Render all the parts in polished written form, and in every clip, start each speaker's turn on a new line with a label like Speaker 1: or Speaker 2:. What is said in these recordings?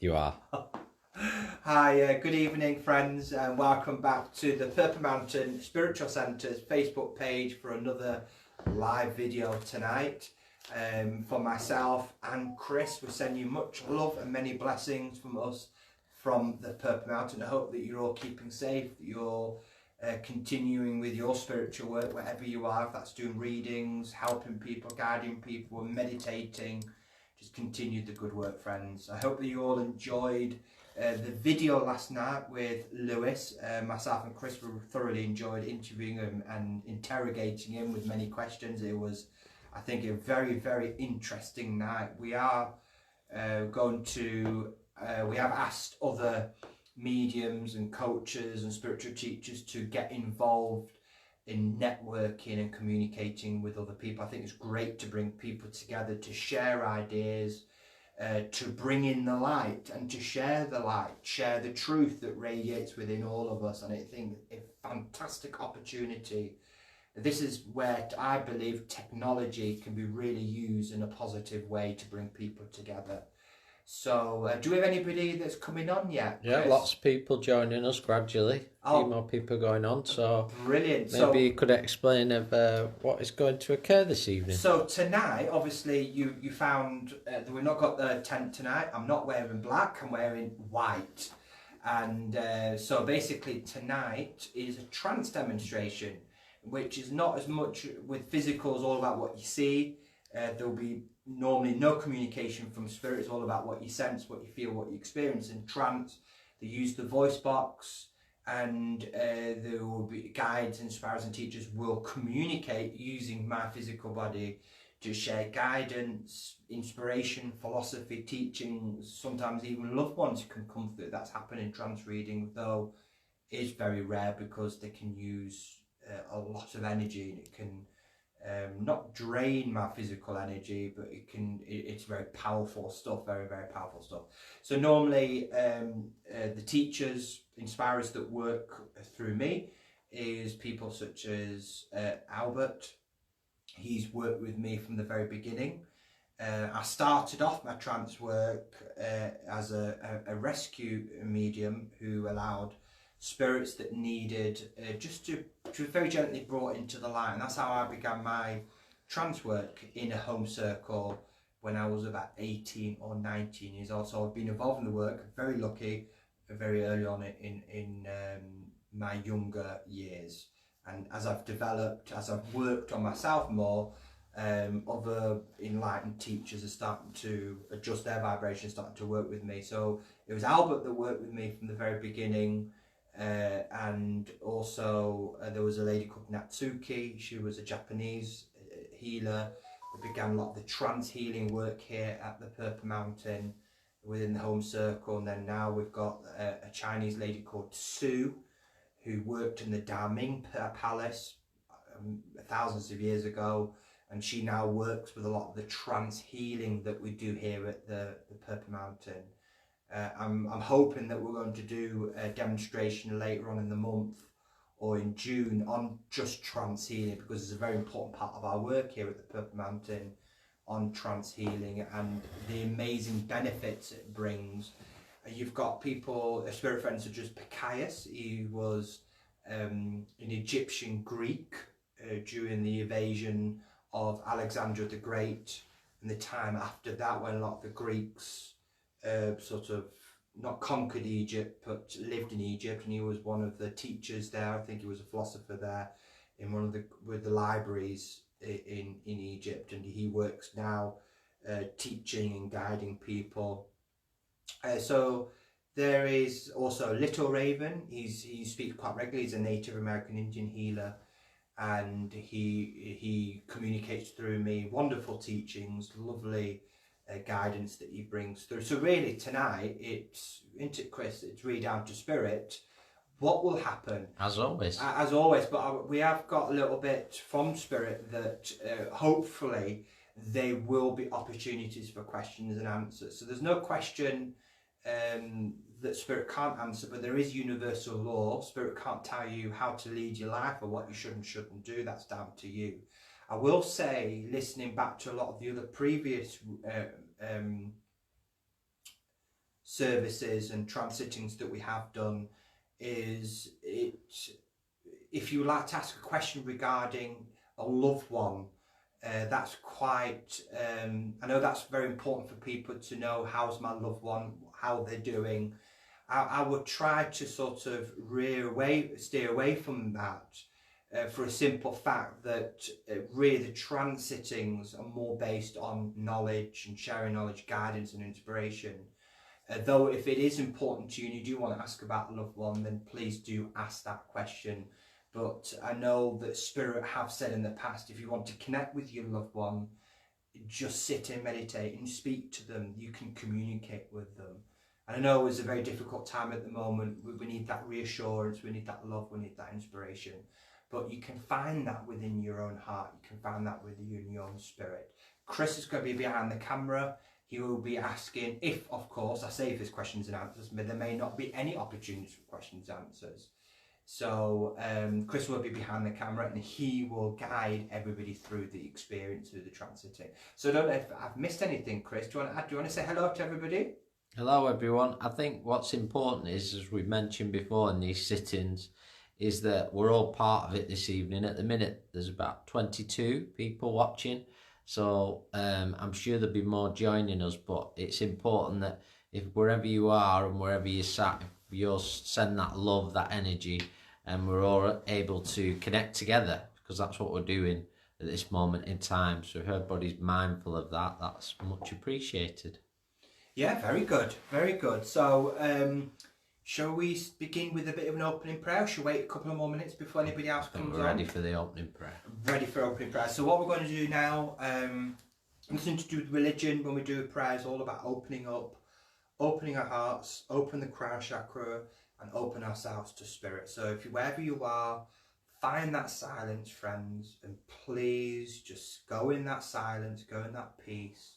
Speaker 1: You are.
Speaker 2: Hi, good evening, friends, and welcome back to the Purple Mountain Spiritual Centre's Facebook page for another live video tonight. For myself and Chris, we send you much love and many blessings from us from the Purple Mountain. I hope that you're all keeping safe, that you're continuing with your spiritual work wherever you are, if that's doing readings, helping people, guiding people, meditating. Just continue the good work, friends. I hope that you all enjoyed the video last night with Lewis. Myself and Chris thoroughly enjoyed interviewing him and interrogating him with many questions. It was, I think, a very, very interesting night. We are we have asked other mediums and coaches and spiritual teachers to get involved in networking and communicating with other people. I think it's great to bring people together to share ideas, to bring in the light and to share the light, share the truth that radiates within all of us. And I think a fantastic opportunity. This is where I believe technology can be really used in a positive way to bring people together. So, do we have anybody that's coming on yet, Chris?
Speaker 1: Yeah, lots of people joining us gradually. A few more people going on, so
Speaker 2: brilliant.
Speaker 1: Maybe you could explain what is going to occur this evening.
Speaker 2: So tonight, obviously, you found that we've not got the tent tonight. I'm not wearing black, I'm wearing white. And so basically tonight is a trance demonstration, which is not as much with physicals, all about what you see. There'll be normally no communication from spirit. It's all about what you sense, what you feel, what you experience. In trance, they use the voice box, and there will be guides, inspirers and teachers will communicate using my physical body to share guidance, inspiration, philosophy, teachings. Sometimes even loved ones can come through. That's happened in trance reading, though it's very rare because they can use a lot of energy, and it can not drain my physical energy, but it's very powerful stuff, very, very powerful stuff. So normally the teachers, inspirers that work through me is people such as Albert. He's worked with me from the very beginning. I started off my trance work as a rescue medium who allowed spirits that needed just to very gently brought into the light, and that's how I began my trance work in a home circle when I was about 18 or 19 years old. So I've been involved in the work, very lucky, very early on in my younger years. And as I've developed, as I've worked on myself more, other enlightened teachers are starting to adjust their vibrations, starting to work with me. So it was Albert that worked with me from the very beginning. And also there was a lady called Natsuki. She was a Japanese healer that began a lot of the trance healing work here at the Purple Mountain within the home circle. And then now we've got a Chinese lady called Sue, who worked in the Daming Palace thousands of years ago, and she now works with a lot of the trance healing that we do here at the Purple Mountain. I'm hoping that we're going to do a demonstration later on in the month or in June on just trance healing, because it's a very important part of our work here at the Purple Mountain on trance healing and the amazing benefits it brings. You've got people, spirit friends such as Picaius. He was an Egyptian Greek during the invasion of Alexander the Great, and the time after that when a lot of the Greeks sort of not conquered Egypt but lived in Egypt, and he was one of the teachers there. I think he was a philosopher there in one of the libraries in Egypt, and he works now teaching and guiding people. So there is also Little Raven. He speaks quite regularly. He's a Native American Indian healer, and he communicates through me. Wonderful teachings, lovely guidance that he brings through. So really tonight, it's Chris, it's really down to spirit. What will happen?
Speaker 1: As always.
Speaker 2: As always, but we have got a little bit from spirit that hopefully there will be opportunities for questions and answers. So there's no question that spirit can't answer, but there is universal law. Spirit can't tell you how to lead your life or what you should and shouldn't do. That's down to you. I will say, listening back to a lot of the other previous services and trance sittings that we have done is if you would like to ask a question regarding a loved one, that's quite, I know that's very important for people to know, how's my loved one, how they're doing. I would try to sort of steer away from that for a simple fact that really the trance sittings are more based on knowledge and sharing knowledge, guidance and inspiration. Though if it is important to you and you do want to ask about a loved one, then please do ask that question. But I know that Spirit have said in the past, if you want to connect with your loved one, just sit and meditate and speak to them. You can communicate with them. And I know it's a very difficult time at the moment. We need that reassurance, we need that love, we need that inspiration. But you can find that within your own heart. You can find that within your own spirit. Chris is going to be behind the camera. He will be asking, if, of course, I say if there's questions and answers, but there may not be any opportunities for questions and answers. So Chris will be behind the camera and he will guide everybody through the experience, through the transiting. So I don't know if I've missed anything, Chris. Do you want to say hello to everybody?
Speaker 1: Hello everyone. I think what's important is, as we mentioned before in these sittings, is that we're all part of it this evening. At the minute there's about 22 people watching, so I'm sure there'll be more joining us, but it's important that if wherever you are and wherever you're sat, if you'll send that love, that energy, and we're all able to connect together, because that's what we're doing at this moment in time. So if everybody's mindful of that, that's much appreciated.
Speaker 2: Yeah, very good, very good. So shall we begin with a bit of an opening prayer? Shall we wait a couple of more minutes before anybody else comes on?
Speaker 1: We're ready for the opening prayer.
Speaker 2: Ready for opening prayer. So what we're going to do now, nothing to do with religion. When we do a prayer, it's all about opening up, opening our hearts, open the crown chakra, and open ourselves to spirit. So if you, wherever you are, find that silence, friends, and please just go in that silence, go in that peace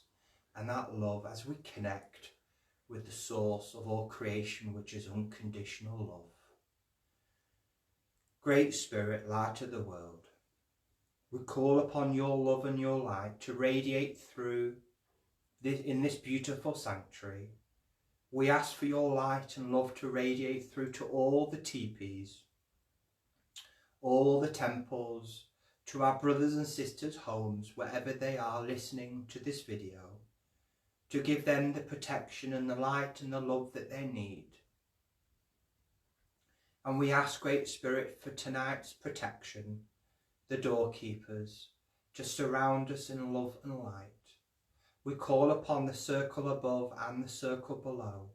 Speaker 2: and that love as we connect with the source of all creation, which is unconditional love. Great Spirit, light of the world, we call upon your love and your light to radiate through in this beautiful sanctuary. We ask for your light and love to radiate through to all the teepees, all the temples, to our brothers and sisters' homes, wherever they are listening to this video, to give them the protection and the light and the love that they need. And we ask, Great Spirit, for tonight's protection, the doorkeepers, to surround us in love and light. We call upon the circle above and the circle below,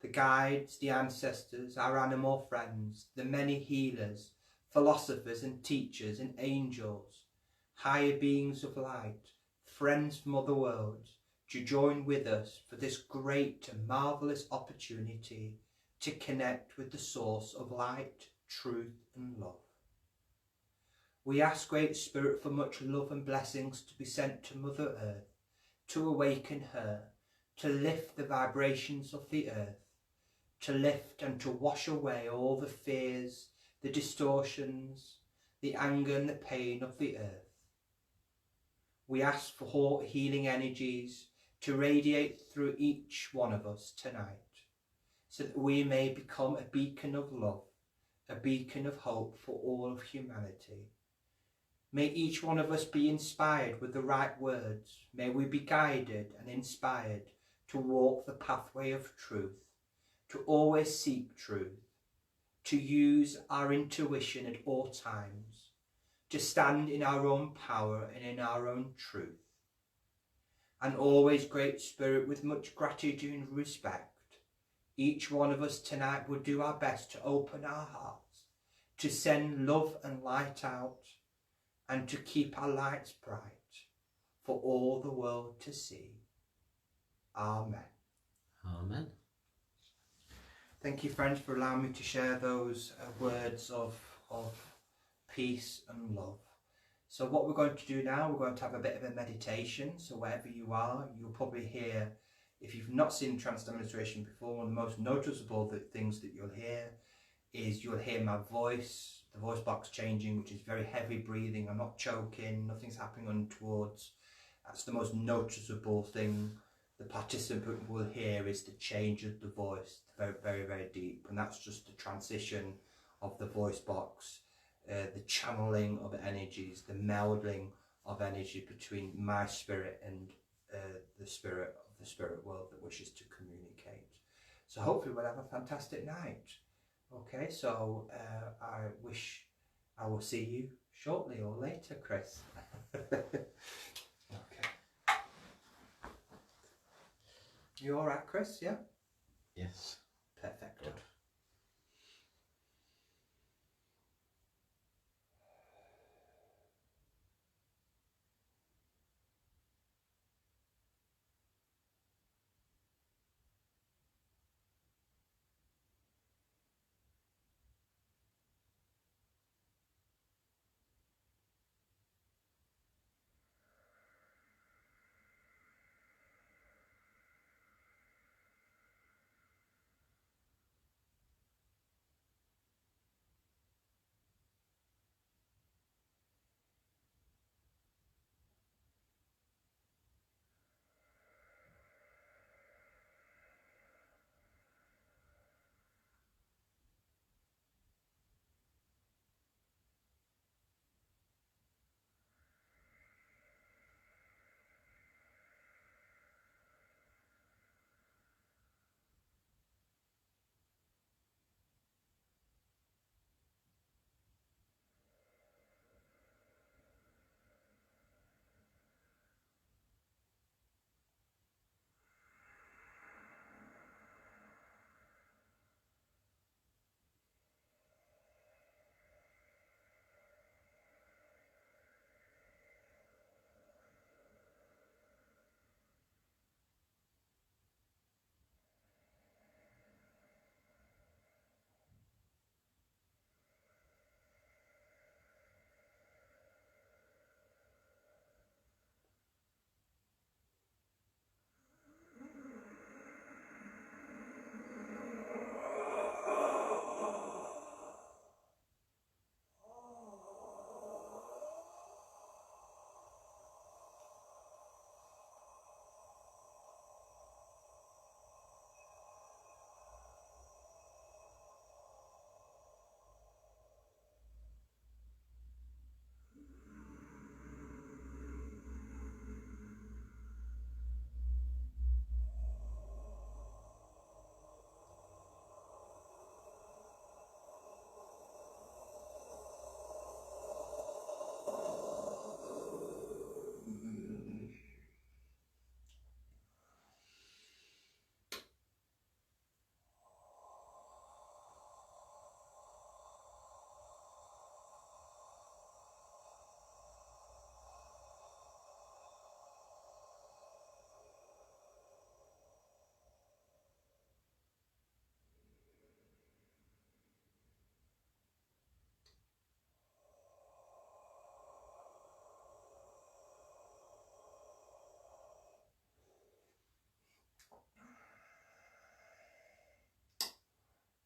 Speaker 2: the guides, the ancestors, our animal friends, the many healers, philosophers and teachers and angels, higher beings of light, friends from other worlds, to join with us for this great and marvellous opportunity to connect with the source of light, truth and love. We ask, Great Spirit, for much love and blessings to be sent to Mother Earth, to awaken her, to lift the vibrations of the earth, to lift and to wash away all the fears, the distortions, the anger and the pain of the earth. We ask for healing energies to radiate through each one of us tonight, so that we may become a beacon of love, a beacon of hope for all of humanity. May each one of us be inspired with the right words. May we be guided and inspired to walk the pathway of truth, to always seek truth, to use our intuition at all times, to stand in our own power and in our own truth. And always, Great Spirit, with much gratitude and respect, each one of us tonight will do our best to open our hearts, to send love and light out, and to keep our lights bright for all the world to see. Amen.
Speaker 1: Amen.
Speaker 2: Thank you, friends, for allowing me to share those words of peace and love. So what we're going to do now, we're going to have a bit of a meditation. So wherever you are, you'll probably hear, if you've not seen trance demonstration before, one of the most noticeable things that you'll hear is you'll hear my voice, the voice box changing, which is very heavy breathing. I'm not choking, nothing's happening untowards. That's the most noticeable thing the participant will hear is the change of the voice, very, very, very deep. And that's just the transition of the voice box, the channeling of energies, the melding of energy between my spirit and the spirit of the spirit world that wishes to communicate. So hopefully we'll have a fantastic night. Okay, so I will see you shortly or later, Chris. Okay. You all right, Chris? Yeah?
Speaker 1: Yes.
Speaker 2: Perfect.
Speaker 1: Good.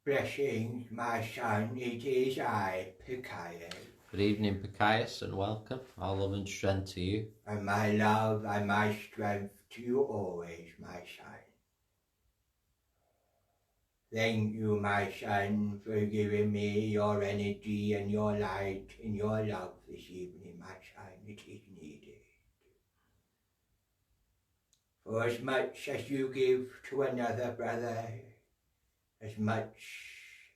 Speaker 2: Blessings, my son, it is I, Picaius.
Speaker 1: Good evening, Picaius, and welcome. All love and strength to you.
Speaker 2: And my love and my strength to you always, my son. Thank you, my son, for giving me your energy and your light and your love this evening, my son. It is needed. For as much as you give to another brother, as much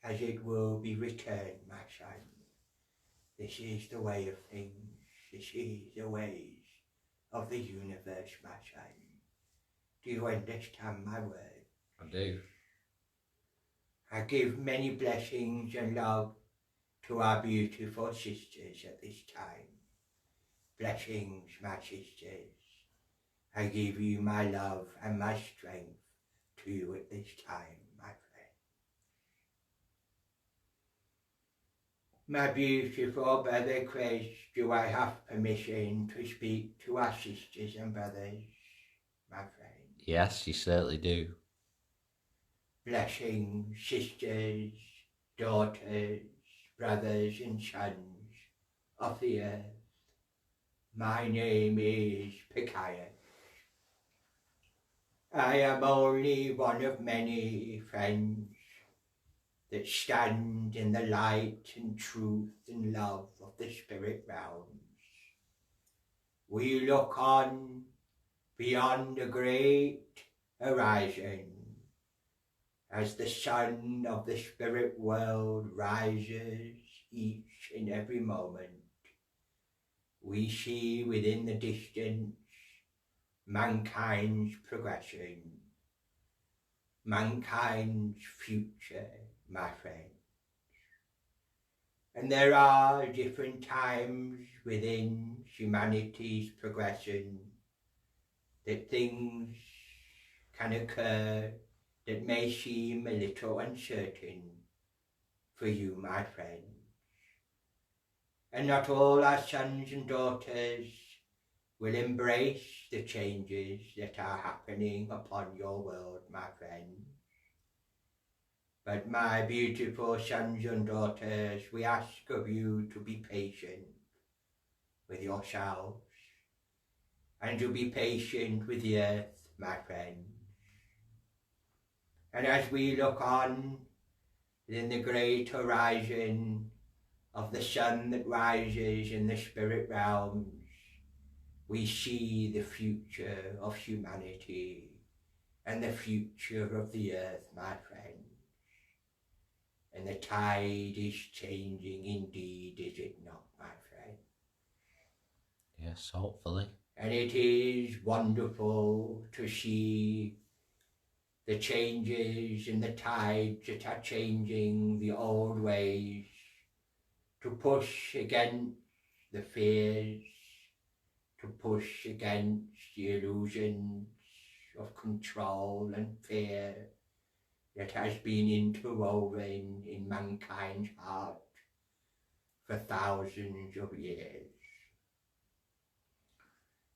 Speaker 2: as it will be returned, my son. This is the way of things. This is the ways of the universe, my son. Do you understand my word?
Speaker 1: I do.
Speaker 2: I give many blessings and love to our beautiful sisters at this time. Blessings, my sisters. I give you my love and my strength to you at this time, my friend. My beautiful brother Chris, do I have permission to speak to our sisters and brothers, my friend?
Speaker 1: Yes, you certainly do.
Speaker 2: Blessings, sisters, daughters, brothers and sons of the earth. My name is Picaius. I am only one of many friends that stand in the light and truth and love of the spirit realms. We look on beyond the great horizon as the sun of the spirit world rises each and every moment. We see within the distance mankind's progression, mankind's future, my friends. And there are different times within humanity's progression that things can occur that may seem a little uncertain for you, my friends. And not all our sons and daughters will embrace the changes that are happening upon your world, my friends. But my beautiful sons and daughters, we ask of you to be patient with yourselves and to be patient with the earth, my friends. And as we look on in the great horizon of the sun that rises in the spirit realms, we see the future of humanity and the future of the earth, my friends. And the tide is changing indeed, is it not, my friend?
Speaker 1: Yes, hopefully.
Speaker 2: And it is wonderful to see the changes in the tides that are changing the old ways, to push against the fears, to push against the illusions of control and fear that has been interwoven in mankind's heart for thousands of years.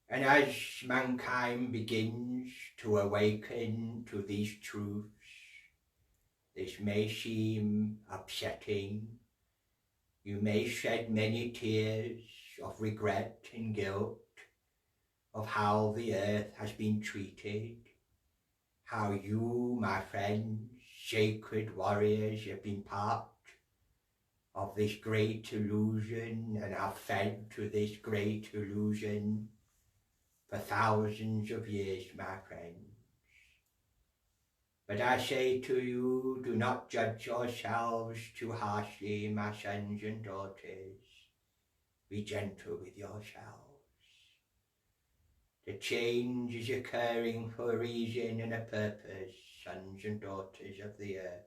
Speaker 2: And as mankind begins to awaken to these truths, this may seem upsetting. You may shed many tears of regret and guilt of how the earth has been treated, how you, my friends, sacred warriors, have been part of this great illusion and are fed to this great illusion for thousands of years, my friends. But I say to you, do not judge yourselves too harshly, my sons and daughters. Be gentle with yourselves. The change is occurring for a reason and a purpose, sons and daughters of the earth.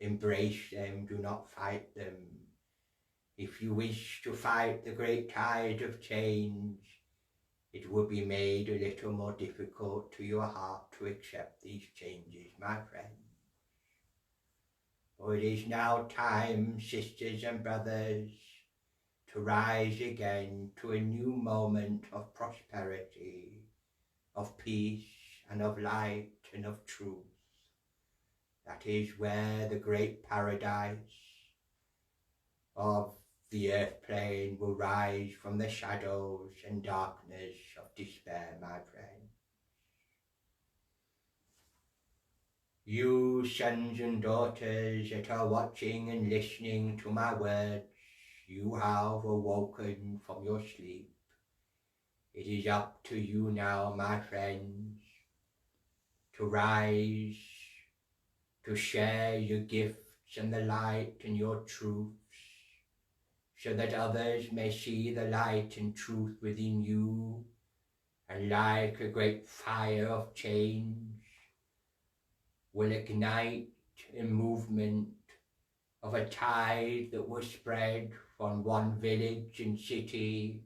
Speaker 2: Embrace them, do not fight them. If you wish to fight the great tide of change, it would be made a little more difficult to your heart to accept these changes, my friends. For it is now time, sisters and brothers, to rise again to a new moment of prosperity, of peace and of light and of truth. That is where the great paradise of the earth plane will rise from the shadows and darkness of despair, my friend. You sons and daughters that are watching and listening to my words, you have awoken from your sleep. It is up to you now, my friends, to rise, to share your gifts and the light and your truths, so that others may see the light and truth within you, and like a great fire of change, will ignite a movement of a tide that will spread from one village and city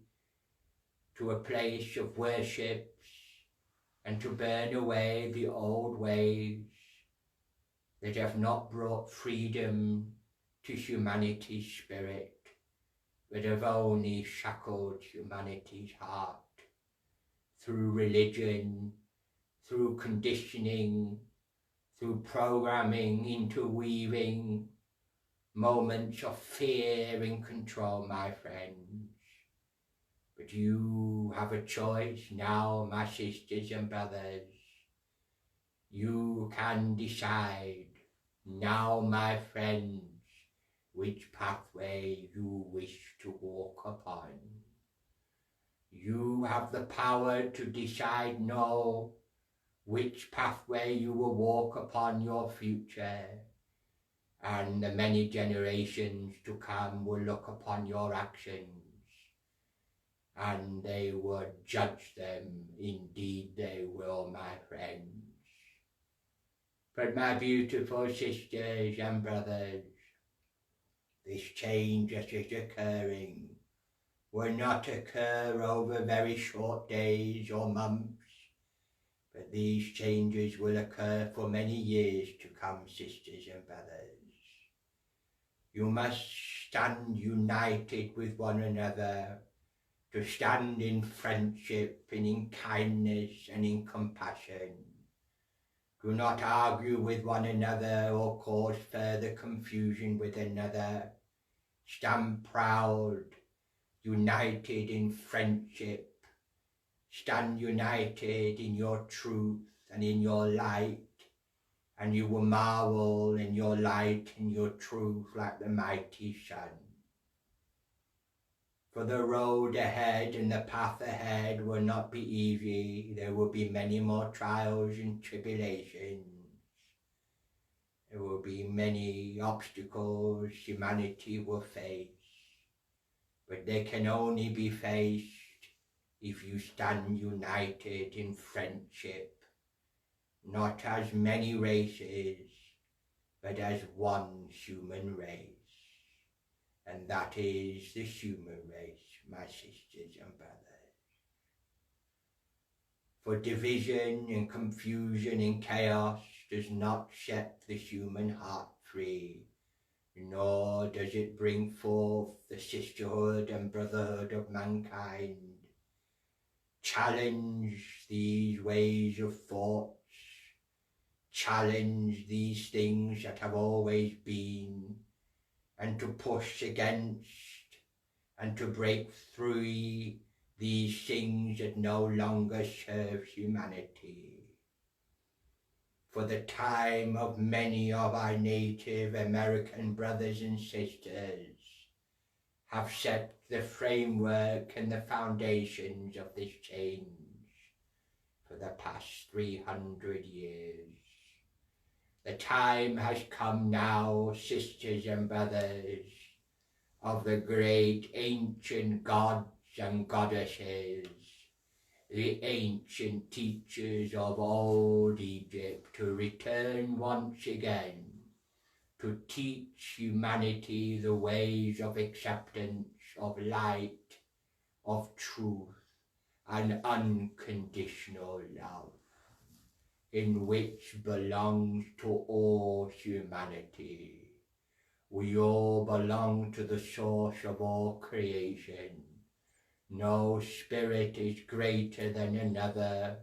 Speaker 2: to a place of worship, and to burn away the old ways that have not brought freedom to humanity's spirit, but have only shackled humanity's heart through religion, through conditioning, through programming, interweaving moments of fear and control, my friends. But you have a choice now, my sisters and brothers.
Speaker 3: You can decide now, my friends, which pathway you wish to walk upon. You have the power to decide now which pathway you will walk upon your future, and the many generations to come will look upon your actions, and they will judge them. Indeed they will, my friends. But my beautiful sisters and brothers, this change that is occurring will not occur over very short days or months, but these changes will occur for many years to come, sisters and brothers. You must stand united with one another, to stand in friendship and in kindness and in compassion. Do not argue with one another or cause further confusion with another. Stand proud, united in friendship. Stand united in your truth and in your light, and you will marvel in your light and your truth like the mighty sun. For the road ahead and the path ahead will not be easy. There will be many more trials and tribulations. There will be many obstacles humanity will face, but they can only be faced if you stand united in friendship, not as many races, but as one human race. And that is the human race, my sisters and brothers. For division and confusion and chaos does not set the human heart free, nor does it bring forth the sisterhood and brotherhood of mankind. Challenge these ways of thoughts, challenge these things that have always been, and to push against and to break through these things that no longer serve humanity. For the time of many of our Native American brothers and sisters have set the framework and the foundations of this change for the past 300 years. The time has come now, sisters and brothers, of the great ancient gods and goddesses, the ancient teachers of old Egypt, to return once again to teach humanity the ways of acceptance, of light, of truth, and unconditional love, in which belongs to all humanity. We all belong to the source of all creation. No spirit is greater than another.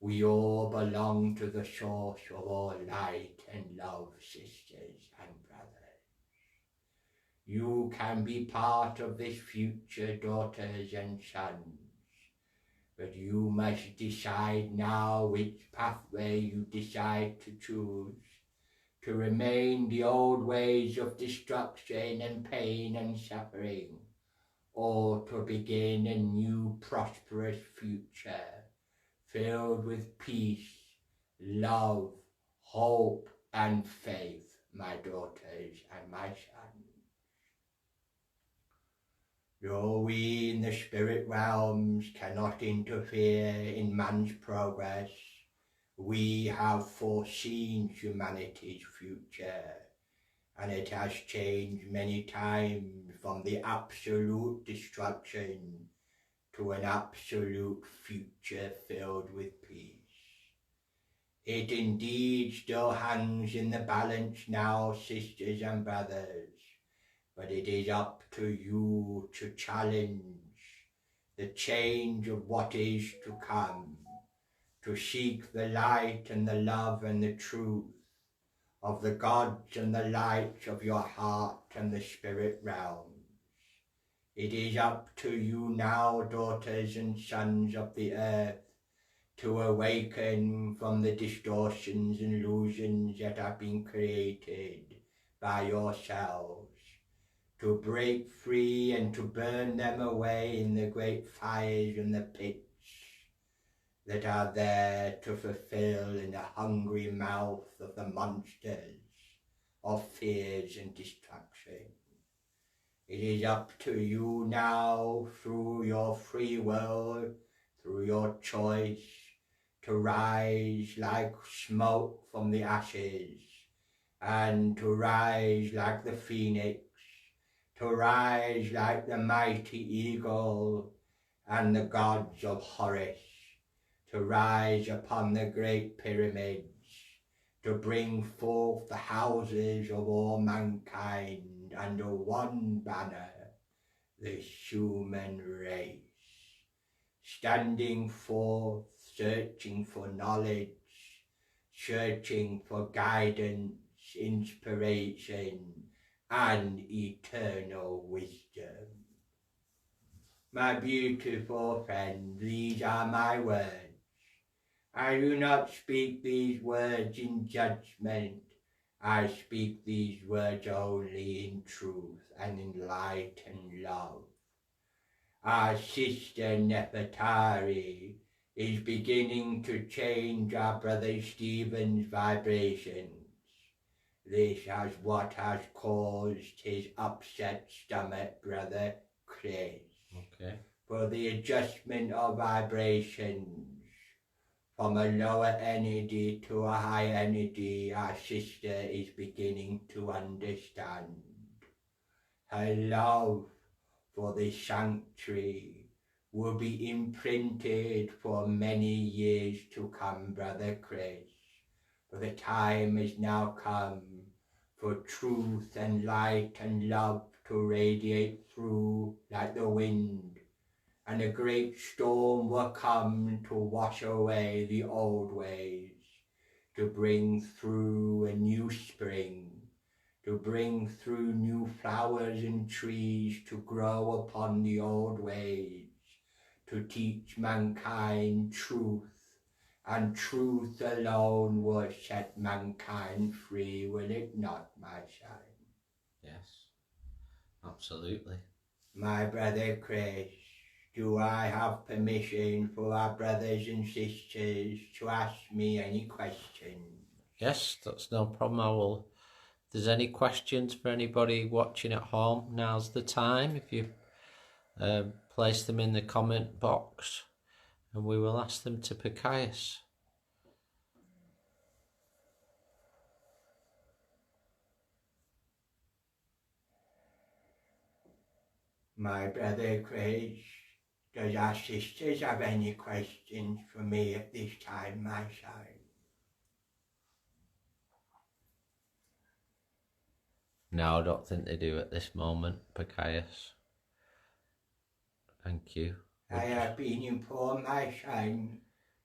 Speaker 3: We all belong to the source of all light and love, sisters and brothers. You can be part of this future, daughters and sons, but you must decide now which pathway you decide to choose, to remain the old ways of destruction and pain and suffering, or to begin a new prosperous future filled with peace, love, hope, and faith, my daughters and my sons. Though we in the spirit realms cannot interfere in man's progress, we have foreseen humanity's future, and it has changed many times from the absolute destruction to an absolute future filled with peace. It indeed still hangs in the balance now, sisters and brothers, but it is up to you to challenge the change of what is to come, to seek the light and the love and the truth of the gods and the light of your heart and the spirit realms. It is up to you now, daughters and sons of the earth, to awaken from the distortions and illusions that have been created by yourselves, to break free and to burn them away in the great fires and the pits that are there to fulfill in the hungry mouth of the monsters of fears and distraction. It is up to you now, through your free will, through your choice, to rise like smoke from the ashes, and to rise like the phoenix, to rise like the mighty eagle and the gods of Horus, to rise upon the great pyramids, to bring forth the houses of all mankind under one banner, the human race, standing forth, searching for knowledge, searching for guidance, inspiration, and eternal wisdom. My beautiful friend, these are my words. I do not speak these words in judgment. I speak these words only in truth and in light and love. Our sister Nefertari is beginning to change our brother Stephen's vibrations. This is what has caused his upset stomach, brother Chris.
Speaker 1: Okay.
Speaker 3: For the adjustment of vibrations from a lower energy to a high energy, our sister is beginning to understand. Her love for the sanctuary will be imprinted for many years to come, brother Chris. For the time has now come for truth and light and love to radiate through like the wind, and a great storm will come to wash away the old ways, to bring through a new spring, to bring through new flowers and trees to grow upon the old ways, to teach mankind truth, and truth alone will set mankind free, will it not, my son?
Speaker 1: Yes, absolutely.
Speaker 3: My brother Chris, do I have permission for our brothers and sisters to ask me any questions?
Speaker 1: Yes, that's no problem. I will. If there's any questions for anybody watching at home, now's the time. If you place them in the comment box, and we will ask them to Picaius.
Speaker 3: My brother Chris, does our sisters have any questions for me at this time, my son?
Speaker 1: No, I don't think they do at this moment, Picaius. Thank you.
Speaker 3: I have been informed, my son,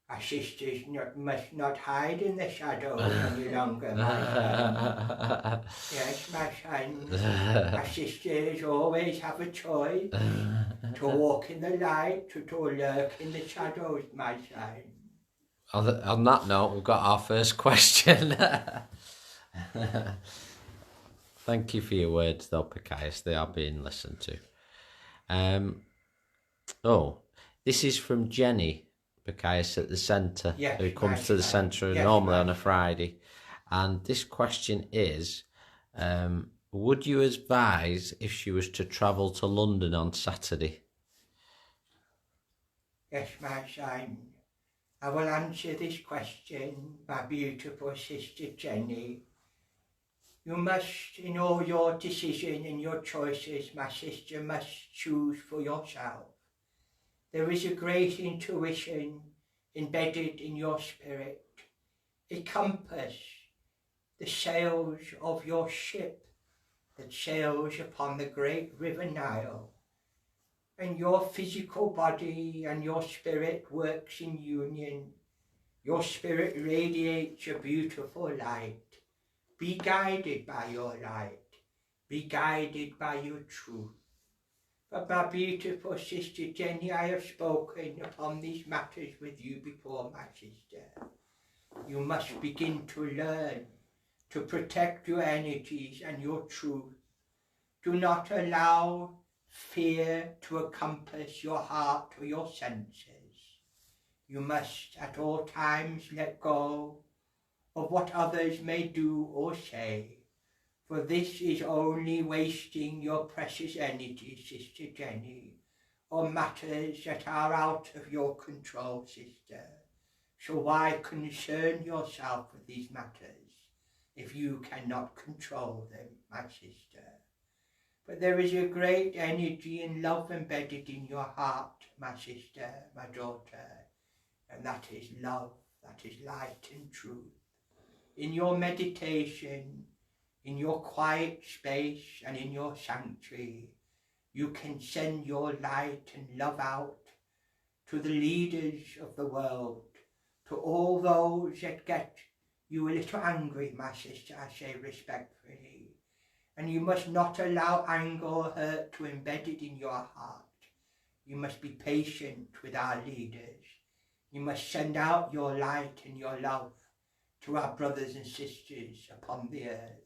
Speaker 3: our sisters must not hide in the shadows any longer, my son. Yes, my son, our sisters always have a choice to walk in the light, to lurk in the shadows, my son.
Speaker 1: On that note, we've got our first question. Thank you for your words, though, Picaius. They are being listened to. This is from Jenny, Picaius, at the centre,
Speaker 3: yes,
Speaker 1: who comes to the centre normally on a Friday. And this question is, would you advise if she was to travel to London on Saturday?
Speaker 3: Yes, my son. I will answer this question, my beautiful sister Jenny. You must, in all your decision and your choices, my sister, must choose for yourself. There is a great intuition embedded in your spirit, a compass, the sails of your ship that sails upon the great river Nile. And your physical body and your spirit works in union. Your spirit radiates a beautiful light. Be guided by your light. Be guided by your truth. For my beautiful sister Jenny, I have spoken upon these matters with you before, my sister. You must begin to learn to protect your energies and your truth. Do not allow fear to encompass your heart or your senses. You must at all times let go of what others may do or say, for this is only wasting your precious energy, Sister Jenny, on matters that are out of your control, sister. So why concern yourself with these matters if you cannot control them, my sister? But there is a great energy and love embedded in your heart, my sister, my daughter, and that is love, that is light and truth. In your meditation, in your quiet space and in your sanctuary, you can send your light and love out to the leaders of the world, to all those that get you a little angry, my sister, I say respectfully. And you must not allow anger or hurt to embed it in your heart. You must be patient with our leaders. You must send out your light and your love to our brothers and sisters upon the earth,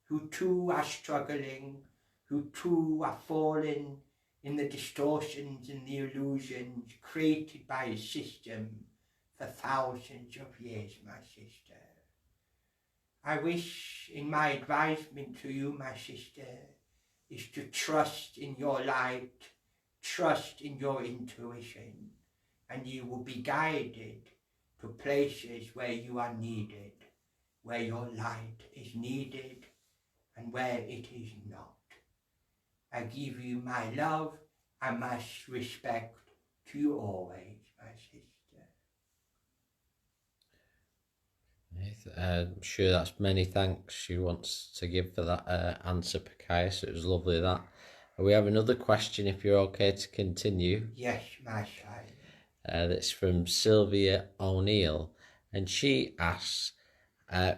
Speaker 3: who too are struggling, who too are falling in the distortions and the illusions created by a system for thousands of years, my sister. I wish in my advisement to you, my sister, is to trust in your light, trust in your intuition, and you will be guided to places where you are needed, where your light is needed and where it is not. I give you my love and my respect to you always, my sister.
Speaker 1: I'm sure that's many thanks she wants to give for that answer, Picaius. It was lovely that. We have another question, if you're okay to continue.
Speaker 3: Yes, my child.
Speaker 1: That's from Sylvia O'Neill, and she asks,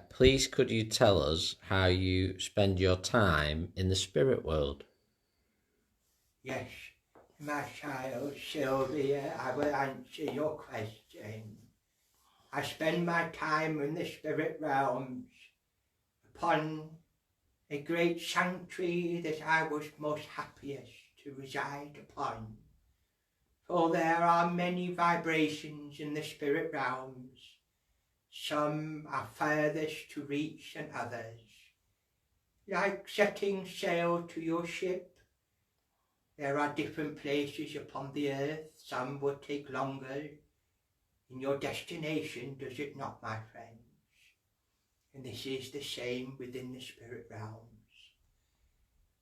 Speaker 1: please could you tell us how you spend your time in the spirit world?
Speaker 3: Yes, my child Sylvia, I will answer your question. I spend my time in the spirit realms upon a great sanctuary that I was most happiest to reside upon. For there are many vibrations in the spirit realms. Some are furthest to reach than others. Like setting sail to your ship, there are different places upon the earth. Some will take longer in your destination, does it not, my friends? And this is the same within the spirit realms.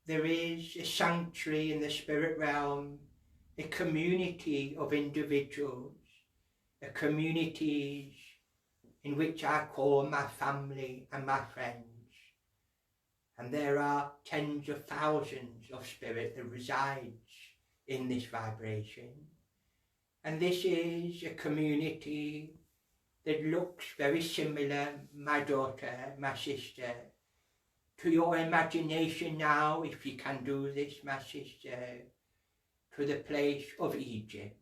Speaker 3: There is a sanctuary in the spirit realm, a community of individuals, a community in which I call my family and my friends. And there are tens of thousands of spirit that resides in this vibration. And this is a community that looks very similar, my daughter, my sister, to your imagination now, if you can do this, my sister, to the place of Egypt.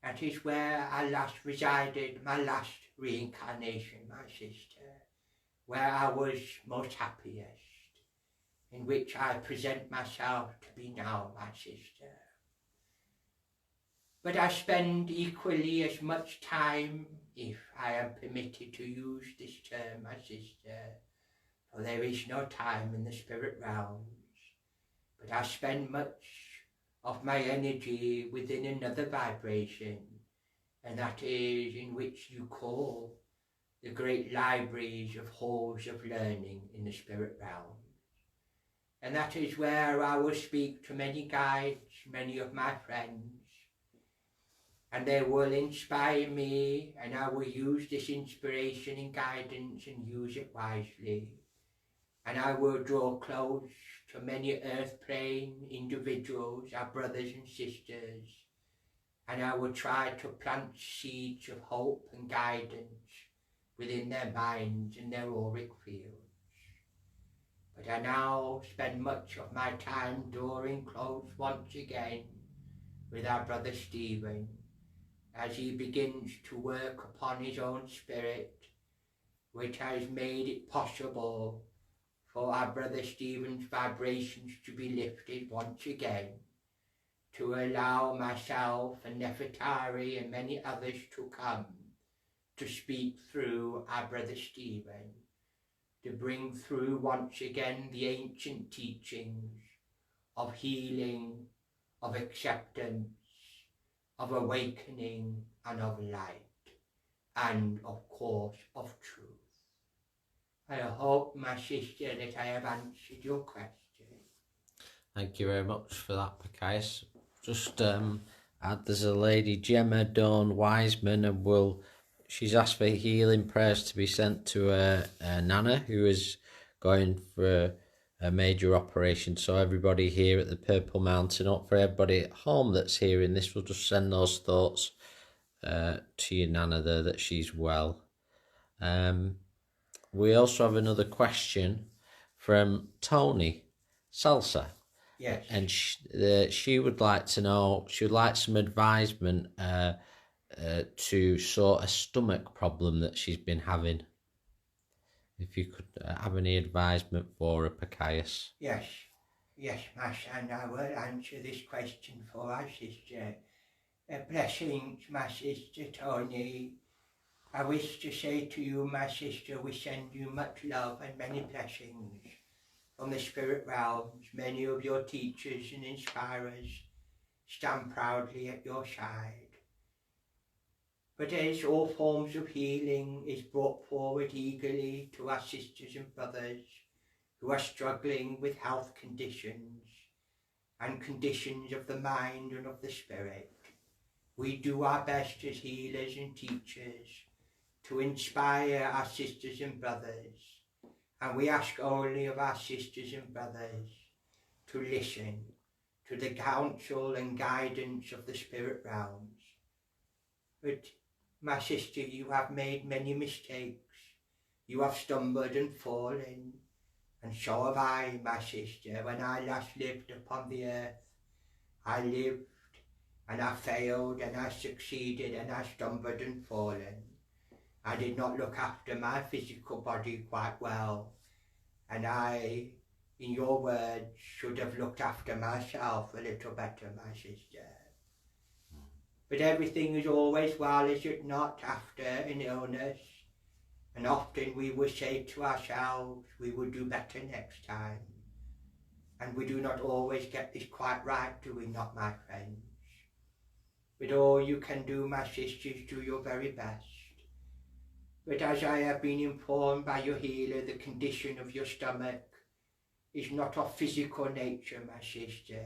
Speaker 3: That is where I last resided, my last reincarnation, my sister, where I was most happiest, in which I present myself to be now, my sister. But I spend equally as much time, if I am permitted to use this term, my sister, for there is no time in the spirit realms, but I spend much of my energy within another vibration, and that is in which you call the great libraries of halls of learning in the spirit realms. And that is where I will speak to many guides, many of my friends, and they will inspire me, and I will use this inspiration and guidance and use it wisely. And I will draw close to many earth plane individuals, our brothers and sisters, and I will try to plant seeds of hope and guidance within their minds and their auric fields. But I now spend much of my time drawing close once again with our brother Stephen as he begins to work upon his own spirit, which has made it possible for our brother Stephen's vibrations to be lifted once again, to allow myself and Nefertari and many others to come to speak through our brother Stephen, to bring through once again the ancient teachings of healing, of acceptance, of awakening, and of light, and of course of truth. I hope, my sister, that I have answered your question.
Speaker 1: Thank you very much for that, Picais. Just there's a lady, Gemma Dawn Wiseman, and she's asked for healing prayers to be sent to her nana, who is going for a major operation. So everybody here at the Purple Mountain, up for everybody at home that's hearing this, will just send those thoughts to your nana there, that she's well. We also have another question from Tony Salsa.
Speaker 3: Yes.
Speaker 1: And she would like to know, she would like some advisement to sort a stomach problem that she's been having. If you could have any advisement for her, Picais.
Speaker 3: Yes, my son, I will answer this question for our sister. Blessings, my sister Tony. I wish to say to you, my sister, we send you much love and many blessings from the spirit realms. Many of your teachers and inspirers stand proudly at your side. But as all forms of healing is brought forward eagerly to our sisters and brothers who are struggling with health conditions and conditions of the mind and of the spirit, we do our best as healers and teachers to inspire our sisters and brothers, and we ask only of our sisters and brothers to listen to the counsel and guidance of the spirit realms. But my sister, you have made many mistakes. You have stumbled and fallen, and so have I, my sister. When I last lived upon the earth, I lived and I failed and I succeeded and I stumbled and fallen. I did not look after my physical body quite well, and I, in your words, should have looked after myself a little better, my sister. But everything is always well, is it not, after an illness? And often we will say to ourselves, we will do better next time. And we do not always get this quite right, do we not, my friends? But all you can do, my sisters, do your very best. But as I have been informed by your healer, the condition of your stomach is not of physical nature, my sister.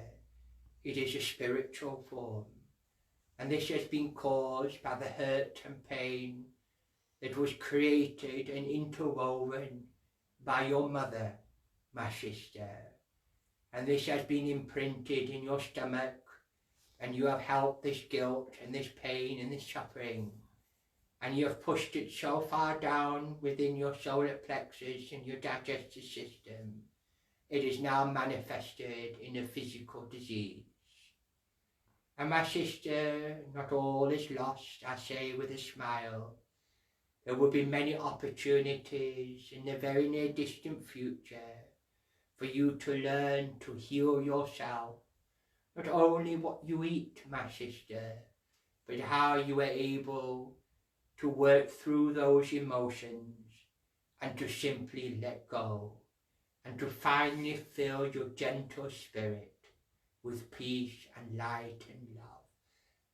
Speaker 3: It is a spiritual form. And this has been caused by the hurt and pain that was created and interwoven by your mother, my sister. And this has been imprinted in your stomach, and you have held this guilt and this pain and this suffering, and you have pushed it so far down within your solar plexus and your digestive system, it is now manifested in a physical disease. And my sister, not all is lost, I say with a smile. There will be many opportunities in the very near distant future for you to learn to heal yourself. Not only what you eat, my sister, but how you are able to work through those emotions and to simply let go and to finally fill your gentle spirit with peace and light and love.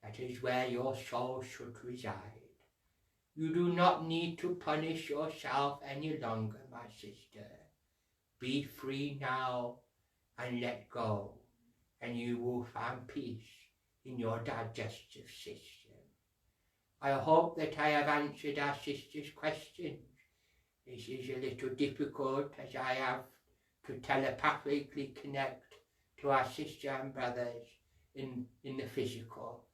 Speaker 3: That is where your soul should reside. You do not need to punish yourself any longer, my sister. Be free now and let go, and you will find peace in your digestive system. I hope that I have answered our sister's questions. This is a little difficult as I have to telepathically connect to our sister and brothers in the physical,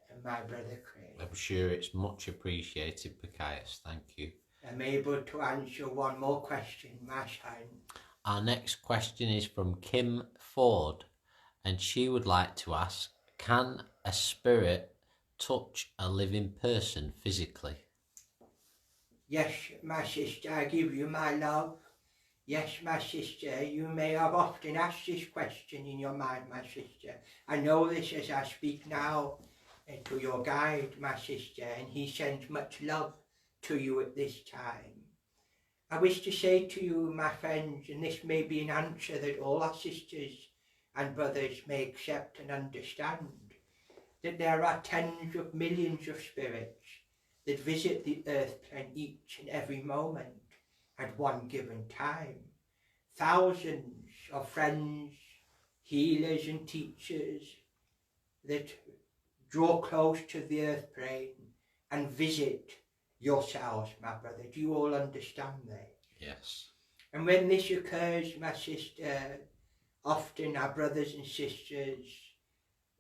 Speaker 3: and my brother Craig.
Speaker 1: I'm sure it's much appreciated, Picais. Thank you.
Speaker 3: I'm able to answer one more question, my son.
Speaker 1: Our next question is from Kim Ford, and she would like to ask, can a spirit touch a living person physically?
Speaker 3: Yes, my sister, I give you my love. Yes, my sister, you may have often asked this question in your mind, my sister. I know this as I speak now to your guide, my sister, and he sends much love to you at this time. I wish to say to you, my friends, and this may be an answer that all our sisters and brothers may accept and understand, that there are tens of millions of spirits that visit the earth plane each and every moment at one given time. Thousands of friends, healers and teachers that draw close to the earth plane and visit yourselves, my brother. Do you all understand this?
Speaker 1: Yes.
Speaker 3: And when this occurs, my sister, often our brothers and sisters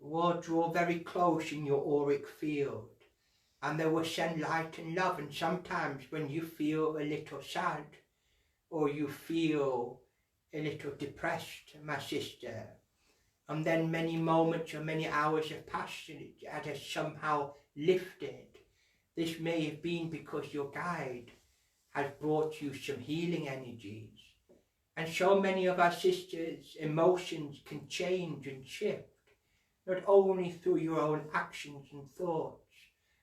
Speaker 3: will draw very close in your auric field, and they will send light and love. And sometimes when you feel a little sad, or you feel a little depressed, my sister, and then many moments or many hours have passed and it has somehow lifted, this may have been because your guide has brought you some healing energies. And so many of our sisters' emotions can change and shift, not only through your own actions and thoughts,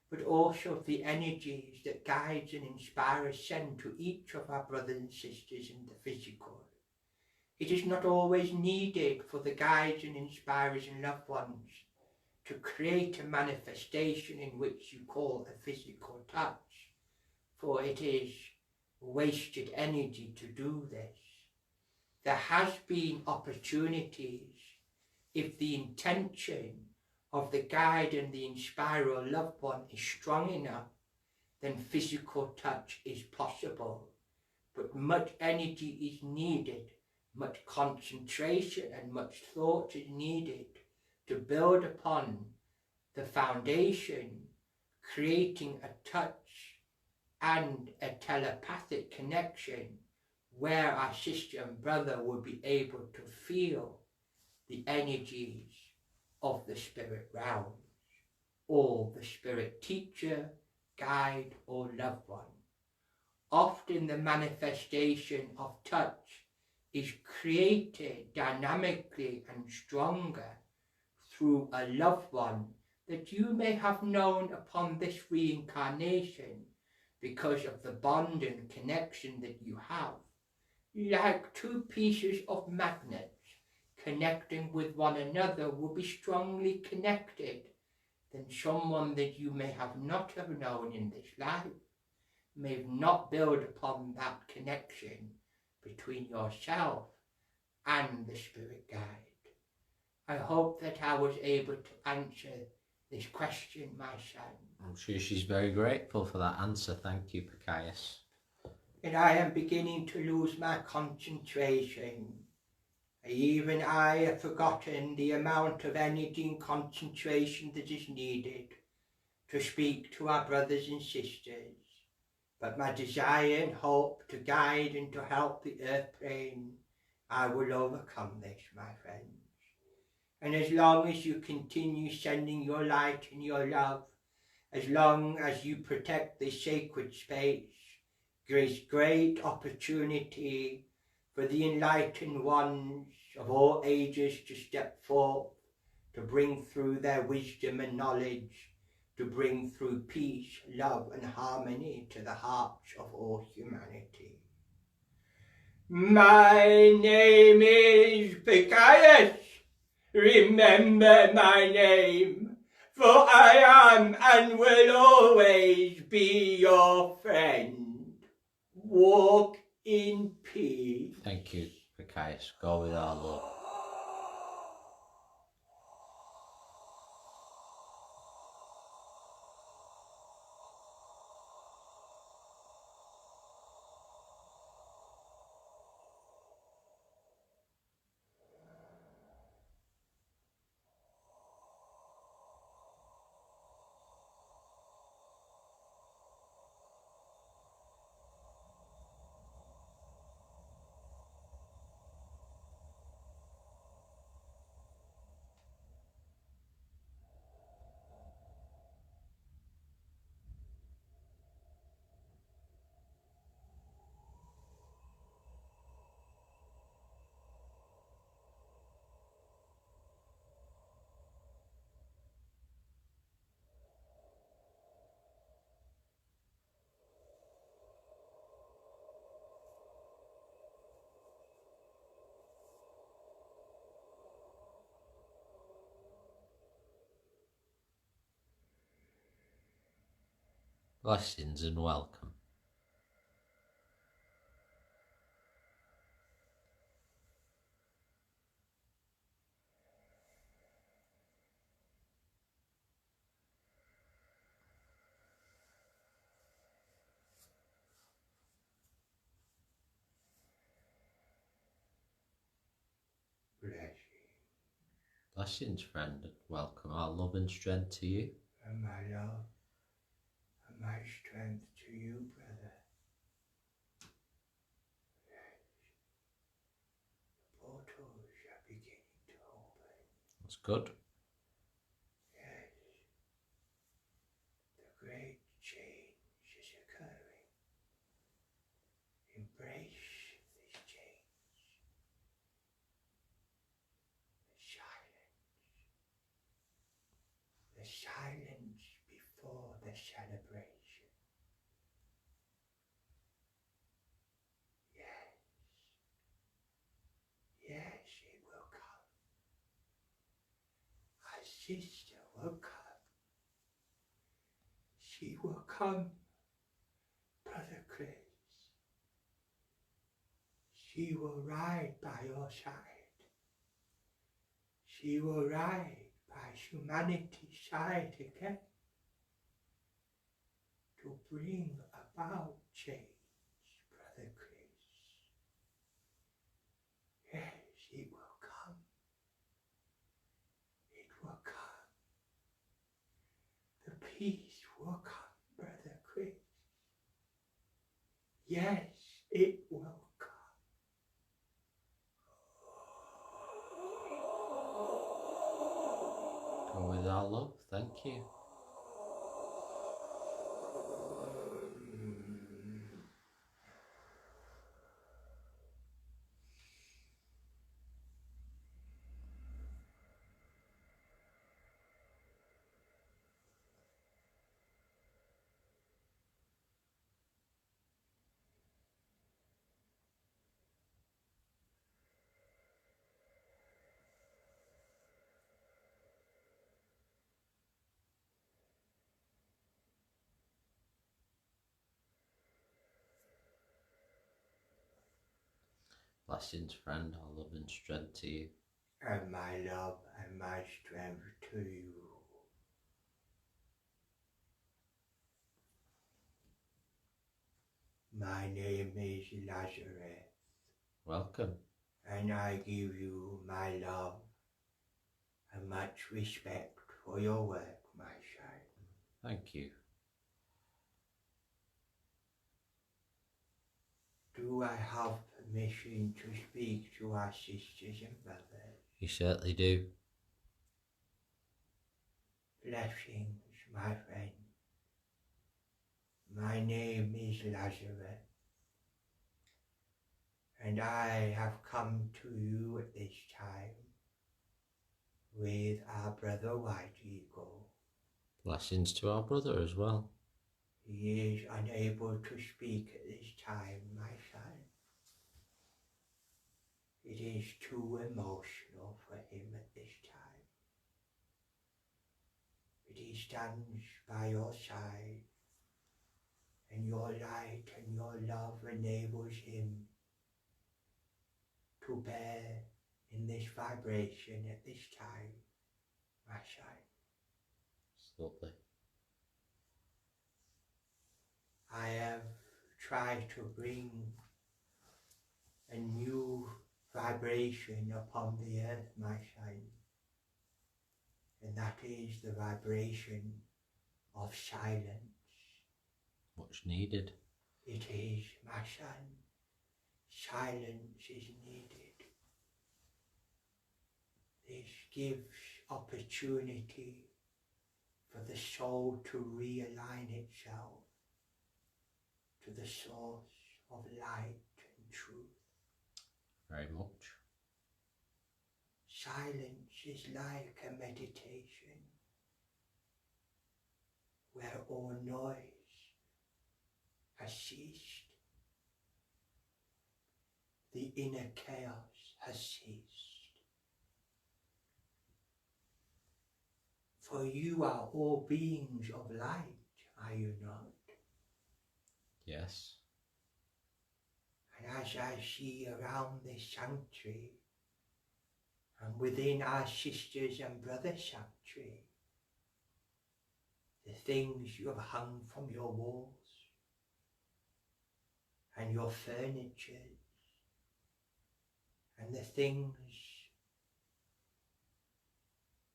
Speaker 3: but also the energies that guides and inspirers send to each of our brothers and sisters in the physical. It is not always needed for the guides and inspirers and loved ones to create a manifestation in which you call a physical touch, for it is wasted energy to do this. There has been opportunities if the intention of the guide and the inspirer or loved one is strong enough, then physical touch is possible. But much energy is needed, much concentration and much thought is needed to build upon the foundation, creating a touch and a telepathic connection where our sister and brother will be able to feel the energies of the spirit realms, or the spirit teacher, guide, or loved one. Often the manifestation of touch is created dynamically and stronger through a loved one that you may have known upon this reincarnation because of the bond and connection that you have, like two pieces of magnets connecting with one another will be strongly connected than someone that you may have not have known in this life, may have not built upon that connection between yourself and the spirit guide. I hope that I was able to answer this question, my son.
Speaker 1: I'm sure she's very grateful for that answer. Thank you, Picaius.
Speaker 3: And I am beginning to lose my concentration. Even I have forgotten the amount of energy and concentration that is needed to speak to our brothers and sisters. But my desire and hope to guide and to help the earth plane, I will overcome this, my friends. And as long as you continue sending your light and your love, as long as you protect this sacred space, there is great opportunity for the enlightened ones of all ages to step forth, to bring through their wisdom and knowledge, to bring through peace, love and harmony to the hearts of all humanity. My name is Picaius. Remember my name, for I am and will always be your friend. Walk in peace.
Speaker 1: Thank you, Picaius. Go with our Lord. Blessings and welcome. Blessings, friend, and welcome. Our love and strength to you.
Speaker 3: And my love and my strength to you, brother. The portals are beginning to open.
Speaker 1: That's good.
Speaker 3: Yes, the great change is occurring. Embrace this change. The silence before the celebration. Yes, yes, it will come. Our sister will come. She will come, Brother Chris. She will ride by your side. She will ride by humanity's side again to bring about change, Brother Chris. Yes, it will come. It will come. The peace will come, Brother Chris. Yes, it will come.
Speaker 1: Go with our love. Thank you. Blessings, friend, our love and strength to you.
Speaker 3: And my love and my strength to you. My name is Lazarus.
Speaker 1: Welcome.
Speaker 3: And I give you my love and much respect for your work, my son.
Speaker 1: Thank you.
Speaker 3: Do I have permission to speak to our sisters and brothers?
Speaker 1: You certainly do.
Speaker 3: Blessings, my friend. My name is Lazarus, and I have come to you at this time with our brother White Eagle.
Speaker 1: Blessings to our brother as well.
Speaker 3: He is unable to speak at this time, my son. It is too emotional for him at this time. But he stands by your side, and your light and your love enables him to bear in this vibration at this time, my son.
Speaker 1: It's lovely.
Speaker 3: I have tried to bring a new vibration upon the earth, my son, and that is the vibration of silence.
Speaker 1: Much needed.
Speaker 3: It is, my son. Silence is needed. This gives opportunity for the soul to realign itself to the source of light and truth.
Speaker 1: Very much.
Speaker 3: Silence is like a meditation where all noise has ceased. The inner chaos has ceased. For you are all beings of light, are you not?
Speaker 1: Yes.
Speaker 3: And as I see around this sanctuary and within our sisters and brothers sanctuary, the things you have hung from your walls and your furniture and the things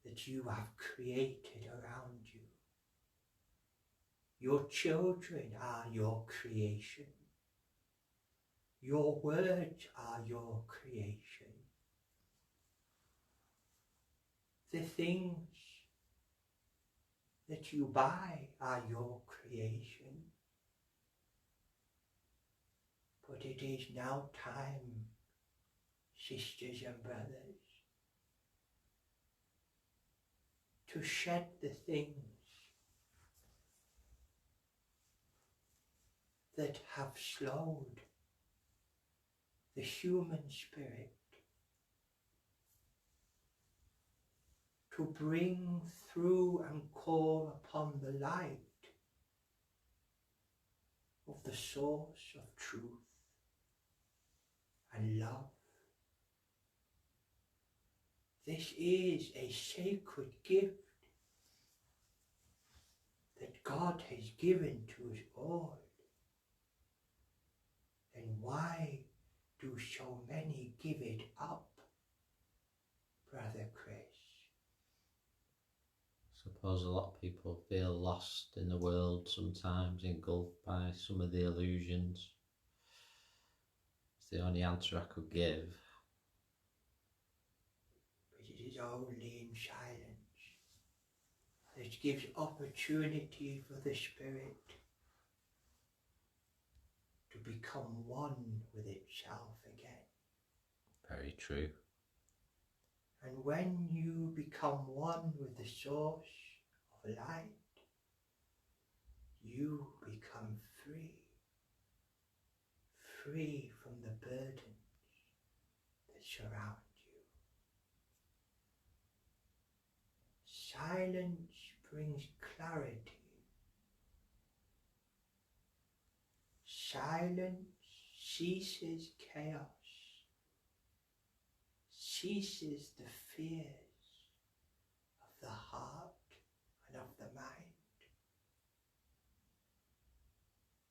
Speaker 3: that you have created around you. Your children are your creation. Your words are your creation. The things that you buy are your creation. But it is now time, sisters and brothers, to shed the things that have slowed the human spirit, to bring through and call upon the light of the source of truth and love. This is a sacred gift that God has given to us all. Then why do so many give it up, Brother Chris?
Speaker 1: Suppose a lot of people feel lost in the world sometimes, engulfed by some of the illusions. It's the only answer I could give.
Speaker 3: But it is only in silence that gives opportunity for the Spirit to become one with itself again.
Speaker 1: Very true.
Speaker 3: And when you become one with the source of light, you become free. Free from the burdens that surround you. Silence brings clarity. Silence ceases chaos, ceases the fears of the heart and of the mind,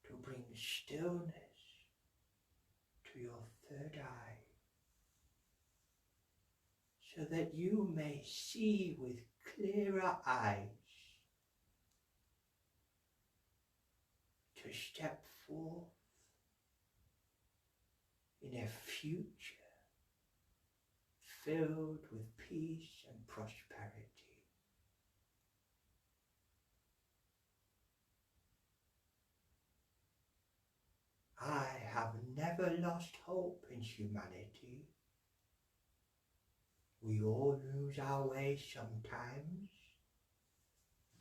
Speaker 3: to bring stillness to your third eye, so that you may see with clearer eyes to step forth in a future filled with peace and prosperity. I have never lost hope in humanity. We all lose our way sometimes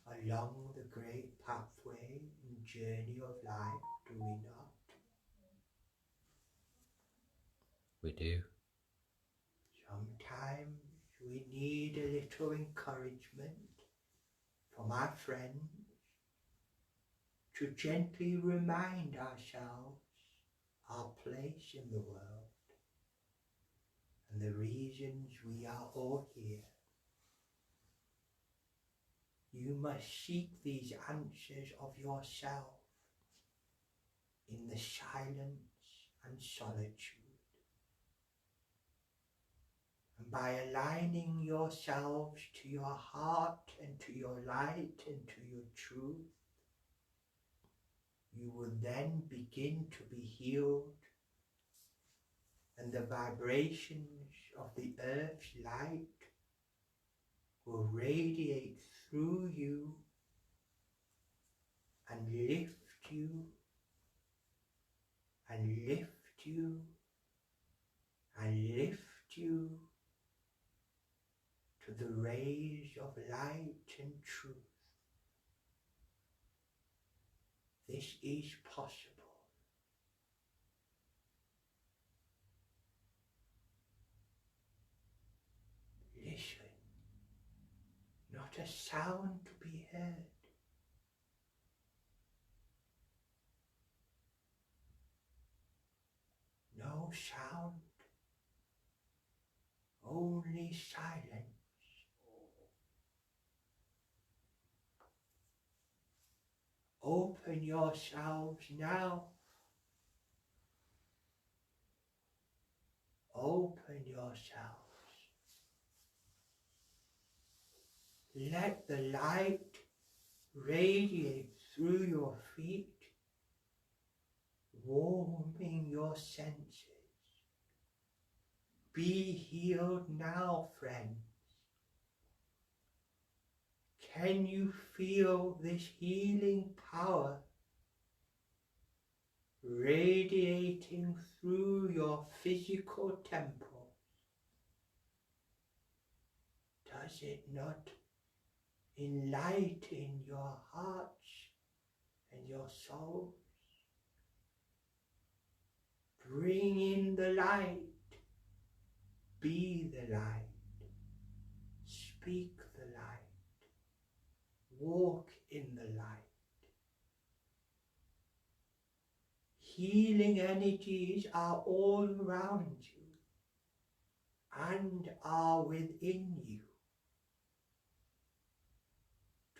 Speaker 3: along the great pathway and journey of life, do we not?
Speaker 1: We do.
Speaker 3: Sometimes we need a little encouragement from our friends to gently remind ourselves our place in the world and the reasons we are all here. You must seek these answers of yourself in the silence and solitude. And by aligning yourselves to your heart and to your light and to your truth, you will then begin to be healed, and the vibrations of the earth's light will radiate through you and lift you and lift you and lift you to the rays of light and truth. This is possible. Listen, not a sound to be heard. no sound, only silence. Open yourselves now. Open yourselves. Let the light radiate through your feet, warming your senses. Be healed now, friends. Can you feel this healing power radiating through your physical temples? Does it not enlighten your hearts and your souls? Bring in the light. Be the light. Speak the light. Walk in the light. Healing energies are all around you and are within you.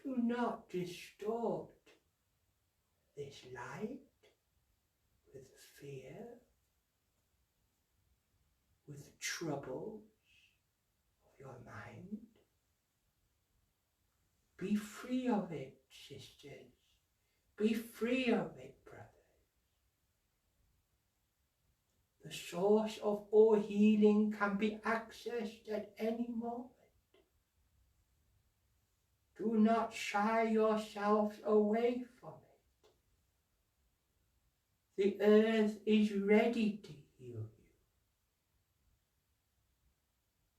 Speaker 3: Do not distort this light with fear, with troubles of your mind. Be free of it, sisters. Be free of it, brothers. The source of all healing can be accessed at any moment. Do not shy yourselves away from it. The earth is ready to heal you.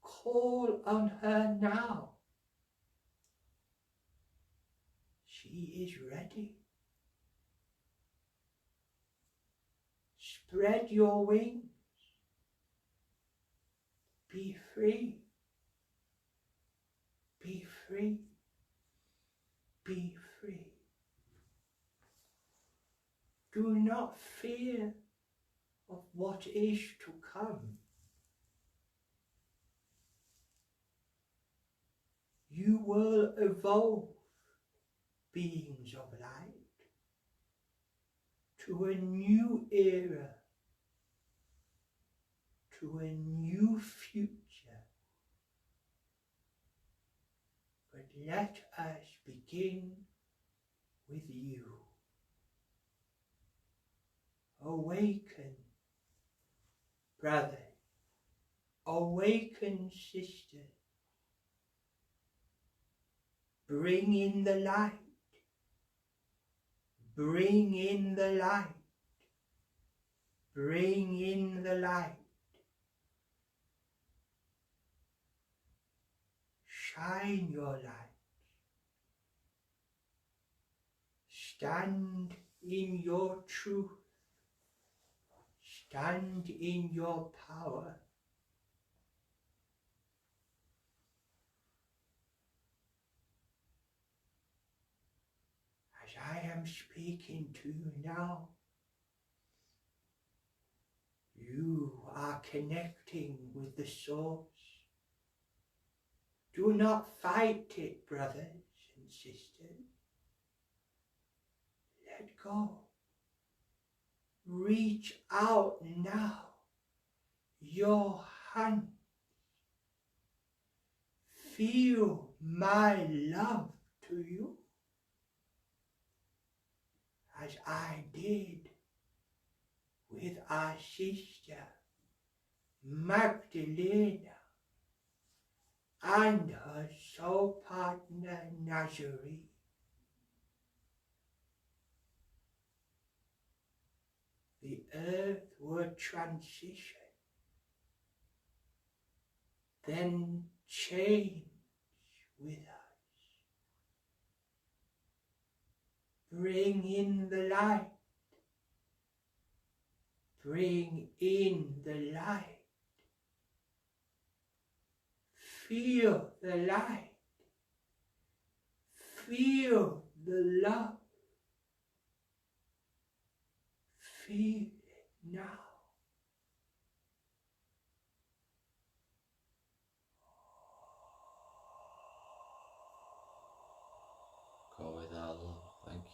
Speaker 3: Call on her now. She is ready. Spread your wings. Be free. Be free. Be free. Do not fear of what is to come. You will evolve, beings of light, to a new era, to a new future. But let us begin with you. Awaken, brothers. Awaken, sisters. Bring in the light. Bring in the light. Bring in the light. Shine your light. Stand in your truth. Stand in your power. As I am speaking to you now, you are connecting with the source. Do not fight it, brothers and sisters. Let go. Reach out now. Your hand. Feel my love to you as I did with our sister Magdalena and her soul partner Nazarene. The earth will transition, then change with us. Bring in the light. Bring in the light. Feel the light. Feel the love. Feel it now.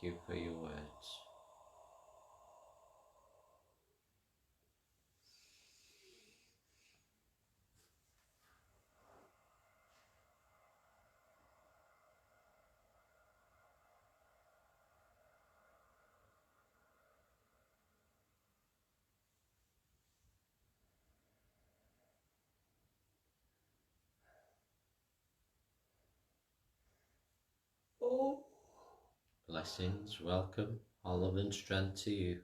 Speaker 1: you for your words.
Speaker 2: Oh,
Speaker 1: Blessings, welcome, all love and strength to you.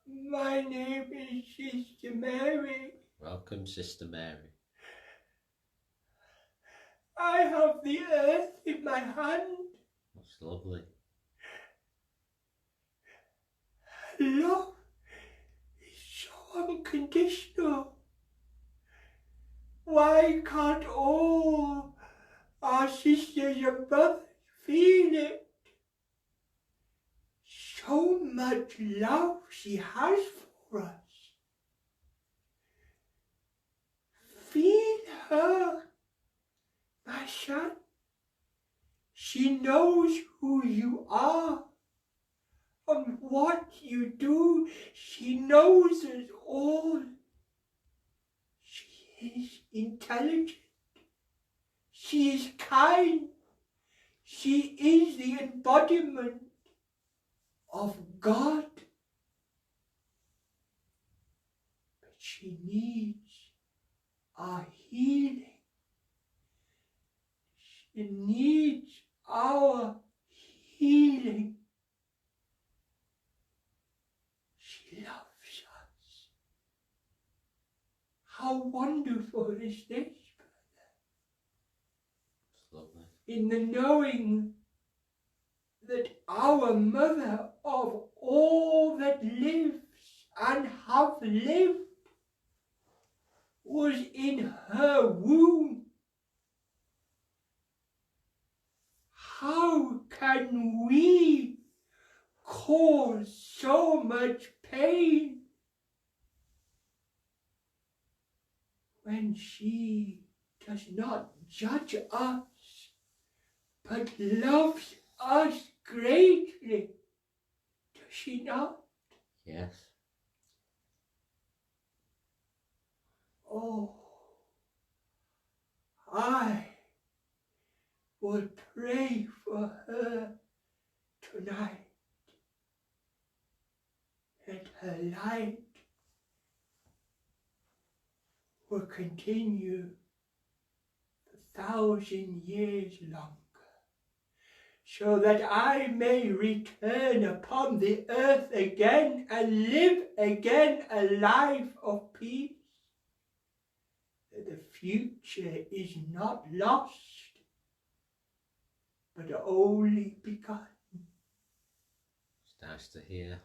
Speaker 2: my name is Sister Mary.
Speaker 1: Welcome, Sister Mary.
Speaker 2: I have the earth in my hand.
Speaker 1: That's lovely.
Speaker 2: Love is so unconditional. Why can't all our sisters and brothers feel it? So much love she has for us. Feel her, my son. She knows who you are and what you do. She knows us all. She is intelligent. She is kind. She is the embodiment of God. But she needs our healing. She needs our healing. She loves us. How wonderful is this?
Speaker 1: It's lovely.
Speaker 2: In the knowing that our mother of all that lives and have lived was in her womb. How can we cause so much pain when she does not judge us, but loves us greatly? Does she not?
Speaker 1: Yes.
Speaker 2: Oh, I will pray for her tonight, that her light will continue for 1,000 years longer, so that I may return upon the earth again and live again a life of peace, that the future is not lost, but only begun.
Speaker 1: It's nice to hear.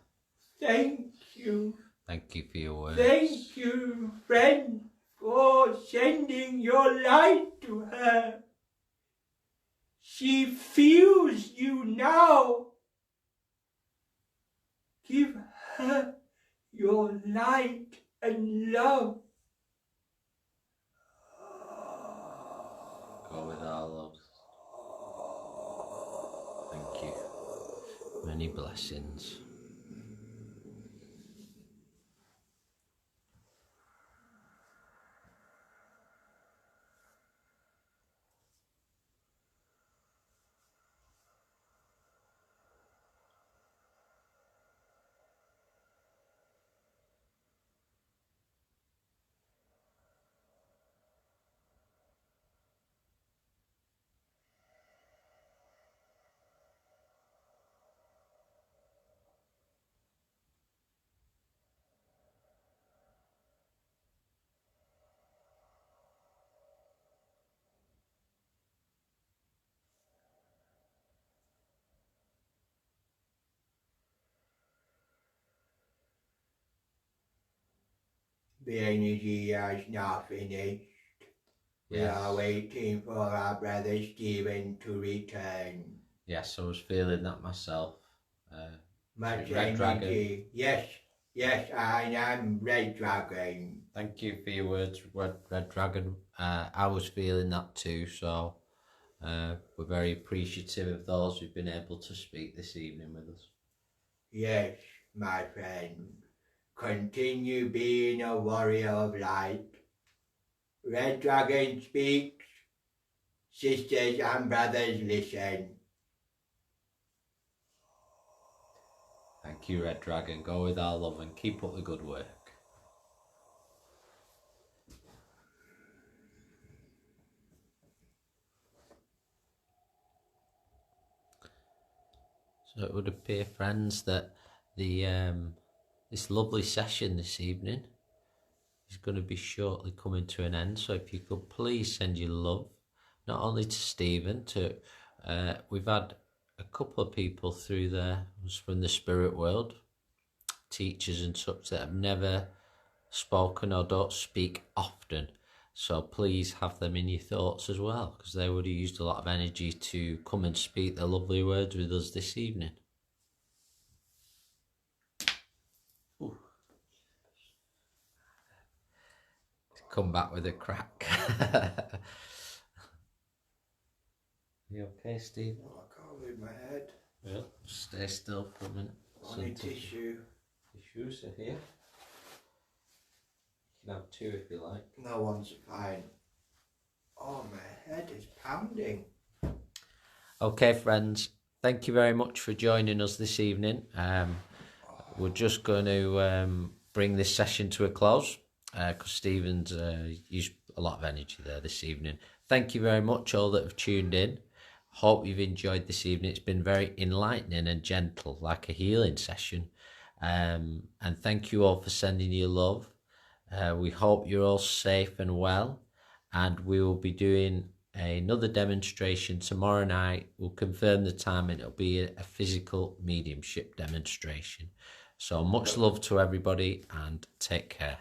Speaker 2: Thank you.
Speaker 1: Thank you for your words.
Speaker 2: Thank you, friend, for sending your light to her. She feels you now. Give her your light and love.
Speaker 1: Go with our love. Thank you. Many blessings.
Speaker 3: The energy has not finished. We
Speaker 1: Yes.
Speaker 3: are waiting for our brother Steven to return.
Speaker 1: Yes, I was feeling that myself.
Speaker 3: Much
Speaker 1: Red
Speaker 3: energy. Yes, I am Red Dragon.
Speaker 1: Thank you for your words, Red Dragon. I was feeling that too, so We're very appreciative of those who've been able to speak this evening with us.
Speaker 3: Yes, my friend. Continue being a warrior of light. Red Dragon speaks. Sisters and brothers, listen.
Speaker 1: Thank you, Red Dragon. Go with our love and keep up the good work. So it would appear, friends, that the this lovely session this evening is going to be shortly coming to an end. So if you could please send your love, not only to Steven, we've had a couple of people through there from the spirit world, teachers and such, that have never spoken or don't speak often. So please have them in your thoughts as well, because they would have used a lot of energy to come and speak the lovely words with us this evening. Ooh. Come back with a crack. You okay, Steve?
Speaker 3: Oh, I can't move my head.
Speaker 1: Well, stay still for a minute.
Speaker 3: I need tissue.
Speaker 1: Tissues are here. You can have two if you like.
Speaker 3: No, one's fine. Oh, my head is pounding.
Speaker 1: Okay, friends. Thank you very much for joining us this evening. We're just going to bring this session to a close because Stephen's used a lot of energy there this evening. Thank you very much, all that have tuned in. Hope you've enjoyed this evening. It's been very enlightening and gentle, like a healing session. And thank you all for sending your love. We hope you're all safe and well, and we will be doing another demonstration tomorrow night. We'll confirm the time, and it'll be a physical mediumship demonstration. So much love to everybody, and take care.